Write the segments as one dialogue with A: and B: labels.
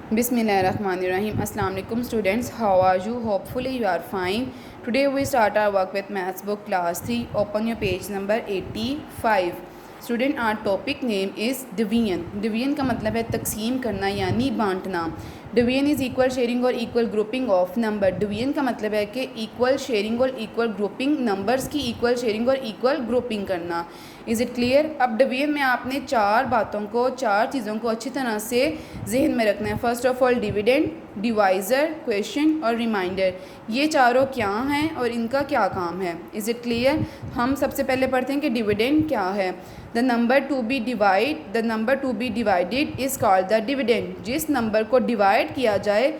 A: Bismillahirrahmanirrahim. Assalamu alaikum students. How are you? Hopefully you are fine. Today we start our work with maths book class 3. Open your page number 85. Student, our topic name is division. Division का मतलब है तकसीम करना यानी बांटना. Division is equal sharing और equal grouping of number. Division का मतलब है कि इक्वल शेयरिंग और इक्वल ग्रुपिंग, नंबर्स की इक्वल शेयरिंग और इक्वल ग्रुपिंग करना. Is it clear? अब डिवीजन में आपने चार बातों को, चार चीज़ों को अच्छी तरह से जहन में रखना है. First of all dividend, divisor, question और रिमाइंडर. ये चारों क्या हैं और इनका क्या काम है. Is it clear? हम सबसे पहले पढ़ते हैं कि डिविडेंड क्या है. The number to be divided is called the dividend. जिस नंबर को डिवाइड किया जाए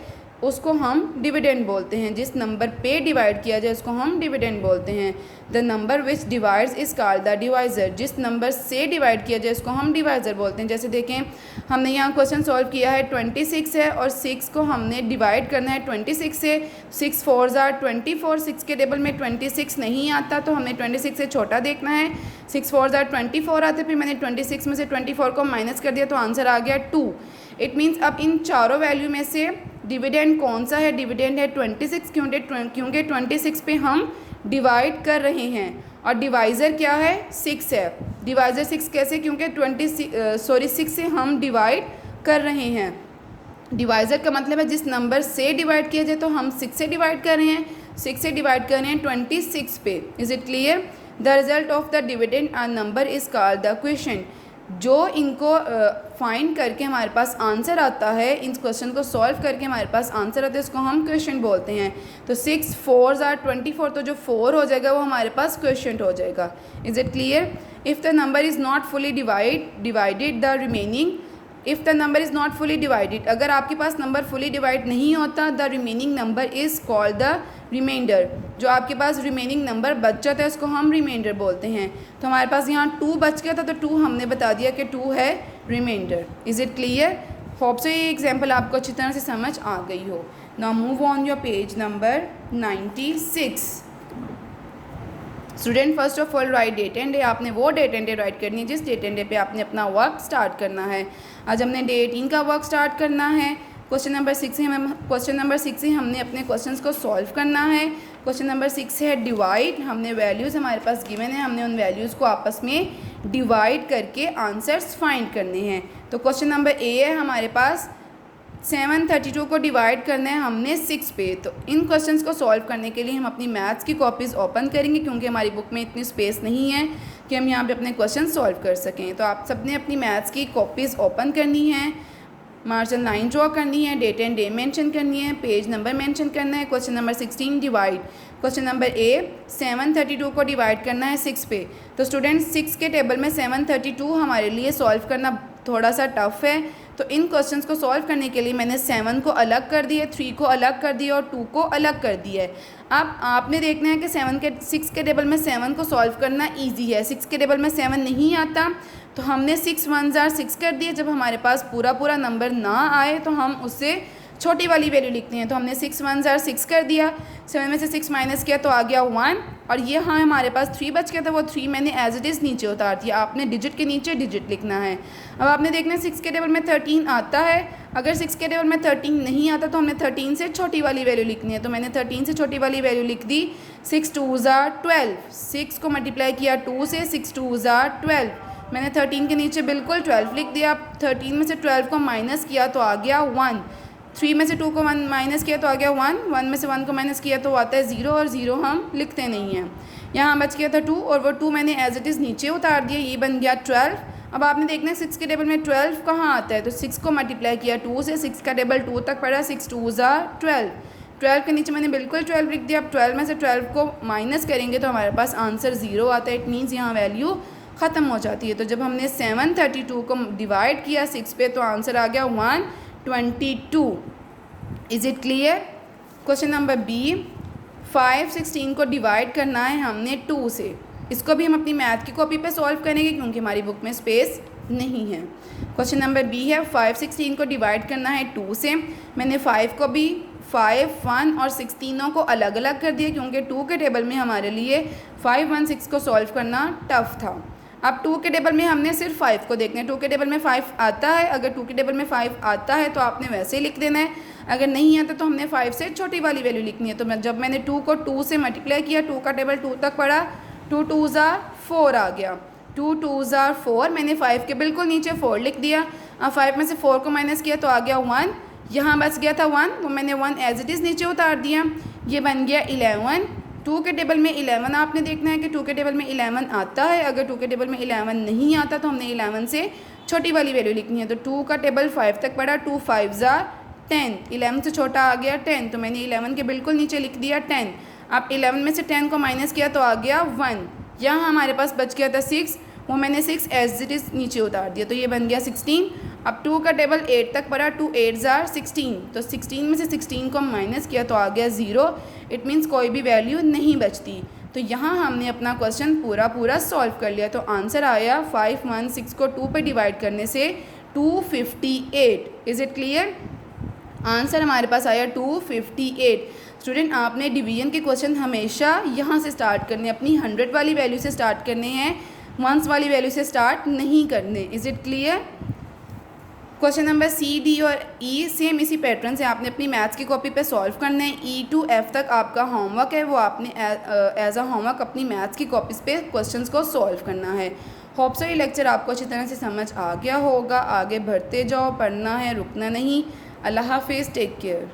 A: उसको हम डिविडेंड बोलते हैं. जिस नंबर पे डिवाइड किया जाए उसको हम डिविडेंड बोलते हैं. The number which divides is called the divisor. जिस नंबर से डिवाइड किया जाए उसको हम डिवाइज़र बोलते हैं. जैसे देखें, हमने यहाँ क्वेश्चन सॉल्व किया है. 26 है और 6 को हमने डिवाइड करना है 26 से. 6 4 ज़ार 24. 6 के टेबल में 26 नहीं आता तो हमें 26 से छोटा देखना है. 6 4 ज़ार 24 आते, फिर मैंने 26 में से 24 को माइनस कर दिया तो आंसर आ गया 2. इट मीन्स अब इन चारों वैल्यू में से डिविडेंड कौन सा है. डिविडेंड है 26, क्योंकि 26 पे हम डिवाइड कर रहे हैं. और डिवाइज़र क्या है? 6 है. डिवाइज़र 6 कैसे? क्योंकि 6 से हम डिवाइड कर रहे हैं. डिवाइज़र का मतलब है जिस नंबर से डिवाइड किया जाए, तो हम 6 से डिवाइड कर रहे हैं. 6 से डिवाइड कर रहे हैं 26 पे. Is it clear? The result of the dividend a number is called the question. जो इनको फाइंड करके हमारे पास आंसर आता है, इन क्वेश्चन को सॉल्व करके हमारे पास आंसर आता है, इसको हम क्वेश्चन बोलते हैं. तो 6 4 ज़ार 24, तो जो 4 हो जाएगा वो हमारे पास क्वेश्चन हो जाएगा. Is it clear? If the number is not fully divided the remaining. If the number is not fully divided, अगर आपके पास नंबर फुली डिवाइड नहीं होता, the remaining number is called the reminder. जो आपके पास रिमेनिंग नंबर बच जाता है उसको हम रिमाइंडर बोलते हैं. तो हमारे पास यहाँ 2 बच गया था, तो 2 हमने बता दिया कि 2 है reminder. Is it clear? Hope so ये एग्जाम्पल आपको अच्छी तरह से समझ आ गई हो. Now move on your page number 96. Student, first of all write date and day. आपने वो डेट एंड डे राइट करनी है जिस डेट एंड डे पे आपने अपना वर्क स्टार्ट करना है. आज हमने डे 18 का वर्क स्टार्ट करना है. क्वेश्चन नंबर 6 से हमने अपने क्वेश्चंस को सॉल्व करना है. क्वेश्चन नंबर 6 है डिवाइड. हमने वैल्यूज़ हमारे पास गिवन है, हमने उन वैल्यूज़ को आपस में डिवाइड करके आंसर्स फाइंड करने हैं. तो क्वेश्चन नंबर ए है हमारे पास 732 को डिवाइड करना है हमने 6 पे. तो इन क्वेश्चंस को सॉल्व करने के लिए हम अपनी मैथ्स की कॉपीज़ ओपन करेंगे, क्योंकि हमारी बुक में इतनी स्पेस नहीं है कि हम यहाँ पे अपने क्वेश्चन सॉल्व कर सकें. तो आप सबने अपनी मैथ्स की कॉपीज़ ओपन करनी है, मार्जिन लाइन ड्रॉ करनी है, डेट एंड डे मेंशन करनी है, पेज नंबर मेंशन करना है. Question number 16 divide. Question number A 732 को डिवाइड करना है 6 पे. तो स्टूडेंट 6 के टेबल में 732 हमारे लिए सॉल्व करना थोड़ा सा टफ है. तो इन क्वेश्चंस को सॉल्व करने के लिए मैंने 7 को अलग कर दिया, 3 को अलग कर दिया और 2 को अलग कर दिया है. अब आपने देखना है कि 6 के टेबल में 7 को सॉल्व करना इजी है. 6 के टेबल में 7 नहीं आता तो हमने 6 1 ज़ार 6 कर दिए. जब हमारे पास पूरा नंबर ना आए तो हम उससे छोटी वाली वैल्यू लिखते हैं. तो हमने 6 1 ज़ार 6 कर दिया, 7 में से 6 माइनस किया तो आ गया 1. और ये हाँ हमारे पास 3 बच गया था, वो 3 मैंने एज इट इज़ नीचे उतार दिया. आपने डिजिट के नीचे डिजिट लिखना है. अब आपने देखना है 6 के टेबल में 13 आता है. अगर 6 के टेबल में 13 नहीं आता तो हमने 13 से छोटी वाली वैल्यू लिखनी है. तो मैंने 13 से छोटी वाली वैल्यू लिख दी. 6 2 ज़ार 12. 6 को मल्टीप्लाई किया 2 से, 6 2 ज़ार 12. मैंने 13 के नीचे बिल्कुल 12 लिख दिया. 13 में से 12 को माइनस किया तो आ गया 1. 3 में से 2 को माइनस किया तो आ गया 1. 1 में से 1 को माइनस किया तो आता है 0, और 0 हम लिखते नहीं हैं. यहाँ बच गया था 2 और वो 2 मैंने एज इट इज़ नीचे उतार दिया. ये बन गया 12. अब आपने देखना है 6 के टेबल में 12 कहाँ आता है. तो 6 को मल्टीप्लाई किया 2 से, 6 का टेबल 2 तक पड़ा. 6 2 ज़ार 12. 12 के नीचे मैंने बिल्कुल 12 लिख दिया. अब 12 में से 12 को माइनस करेंगे तो हमारे पास आंसर 0 आता है. इट मीन्स यहाँ वैल्यू ख़त्म हो जाती है. तो जब हमने 732 को डिवाइड किया 6 पे तो आंसर आ गया 122. Is it clear? Question number B 516 को डिवाइड करना है हमने 2 से. इसको भी हम अपनी मैथ की कॉपी पे सॉल्व करेंगे क्योंकि हमारी बुक में स्पेस नहीं है. क्वेश्चन नंबर बी है 516 को डिवाइड करना है 2 से. मैंने 5 को भी 5 1 और 6 तीनों को अलग अलग कर दिया क्योंकि 2 के टेबल में हमारे लिए 5 1 6 को सॉल्व करना टफ था. अब 2 के टेबल में हमने सिर्फ 5 को देखना है। 2 के टेबल में 5 आता है, अगर 2 के टेबल में 5 आता है तो आपने वैसे ही लिख देना है, अगर नहीं आता तो हमने 5 से छोटी वाली वैल्यू लिखनी है। तो जब मैंने 2 को 2 से मल्टीप्लाई किया, 2 का टेबल 2 तक पढ़ा, 2 2s are 4 आ गया, 2 2s are 4, मैंने 5 के बिल्कुल नीचे 4 लिख दिया। अब 5 में से 4 को माइनस किया तो आ गया 1, यहाँ बच गया था 1, वो मैंने 1 एज इट इज़ नीचे उतार दिया, ये बन गया 11। 2 के टेबल में 11 आपने देखना है कि 2 के टेबल में 11 आता है, अगर 2 के टेबल में 11 नहीं आता तो हमने 11 से छोटी वाली वैल्यू लिखनी है। तो 2 का टेबल 5 तक पड़ा, 2 5s are 10, 11 से छोटा आ गया 10, तो मैंने 11 के बिल्कुल नीचे लिख दिया 10। अब 11 में से 10 को माइनस किया तो आ गया 1, यहाँ हमारे पास बच गया था 6, वो मैंने 6 एज इट इज़ नीचे उतार दिया, तो ये बन गया 16। अब 2 का टेबल 8 तक पड़ा, 2 8s are 16, तो 16 में से 16 को माइनस किया तो आ गया 0, इट मीन्स कोई भी वैल्यू नहीं बचती। तो यहाँ हमने अपना क्वेश्चन पूरा सॉल्व कर लिया। तो आंसर आया 516 को 2 पे डिवाइड करने से 258। Is it clear? आंसर हमारे पास आया 258। स्टूडेंट, आपने डिवीजन के क्वेश्चन हमेशा यहाँ से स्टार्ट करने, अपनी 100 वाली वैल्यू से स्टार्ट करने हैं, वंस वाली वैल्यू से स्टार्ट नहीं करने। Is it clear? Question number C, D और ई सेम इसी पैटर्न से आपने अपनी मैथ्स की कॉपी पे सॉल्व करना है। ई टू एफ तक आपका होमवर्क है, वो आपने एज अ होमवर्क अपनी मैथ्स की कॉपीज़ पे क्वेश्चंस को सॉल्व करना है। होप सो ये लेक्चर आपको अच्छी तरह से समझ आ गया होगा। आगे बढ़ते जाओ, पढ़ना है, रुकना नहीं। अल्लाह हाफिज़, टेक केयर।